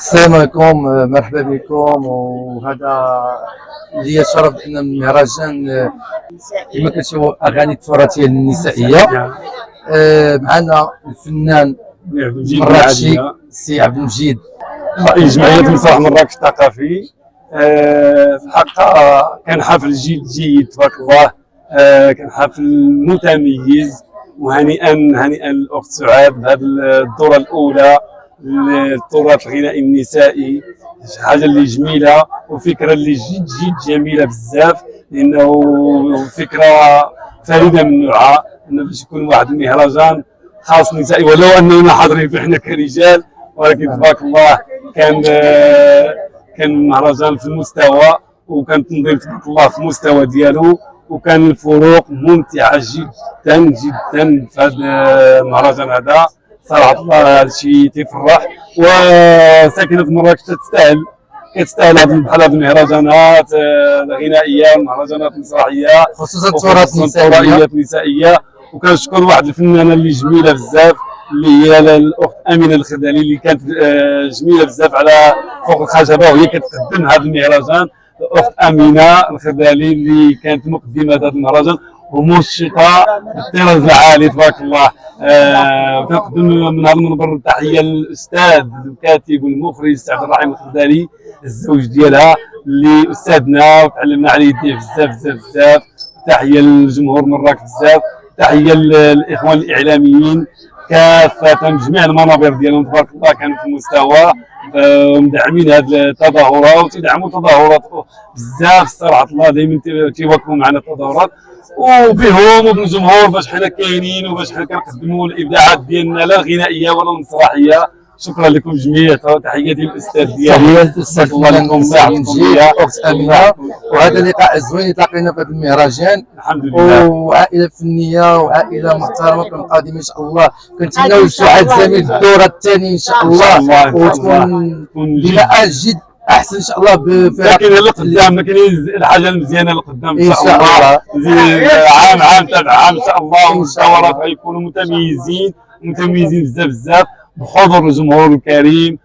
السلام عليكم، مرحبا بكم. وهذا لي شرف ان المهرجان كما كتشوفوا اغاني التراثيه النسائيه. معنا الفنان مراكشي سي عبد المجيد، رئيس جمعية مسرح مراكش الثقافي. الحق كان حفل جيد تبارك الله. كان حفل متميز، وهنيئا الاخت سعاد بهذه الدوره الاولى للتراث الغنائي النسائي. حاجه اللي جميله وفكره اللي جد جميله بزاف، لانه فكره فريده من نوعها انه باش يكون واحد المهرجان خاص نسائي، ولو اننا حاضرين فيه احنا كرجال، ولكن تبارك الله كان مهرجان في المستوى، وكان تنظيم تبارك الله في المستوى ديالو، وكان الفروق ممتعه جدا جدا في هذا المهرجان هذا. صراحه الله هذا الشيء تيفرح، وساكنه مراكش كتستاهل بحال هذه المهرجانات الغنائيه والمهرجانات المسرحيه، خصوصا التراث النسائيه. وكنشكر واحد الفنانه اللي جميله بزاف، اللي هي الاخت امينه الخدالي، اللي كانت جميله بزاف على فوق الخشبه وهي كتقدم هذا المهرجان. الاخت امينه الخدالي اللي كانت مقدمه هذا المهرجان ومنشطه بالطراز العالي تبارك الله. وكنقدم من هذا المنبر تحيه للاستاذ الكاتب والمخرج سي عبد الرحيم الخدالي، الزوج ديالها اللي استاذنا وتعلمنا على يديه بزاف بزاف بزاف. تحيه للجمهور مراكش بزاف، تحيه للاخوان الاعلاميين كافه، جميع المنابر ديالهم تبارك الله كانوا في المستوى ومدعمين هذه التظاهرات، وتدعموا تظاهرات بزاف. صراحه الله دائما تيواكبوا معنا التظاهرات، وبهم وبالجمهور باش حنا كاينين، وباش حنا كنقدموا الابداعات ديالنا لا الغنائيه ولا المسرحيه. شكرا لكم جميع، تحياتي للاستاذ ديالي، تحياتي الله لكم سي عبد المجيد اخت امينه. وهذا لقاء زوين تلاقينا في هذا المهرجان، الحمد لله، وعائله فنيه وعائله محترمه في القادم ان شاء الله. كنتمناو سعاد زميل الدوره الثانيه ان شاء الله، وتكون لقاء جد احسن ان شاء الله. لكن لقدام كاين الحاجه المزيانه لقدام ان شاء الله. عام تبع عام ان شاء الله، والدورات غيكونوا متميزين بزاف بزاف، بحضور الجمهور الكريم.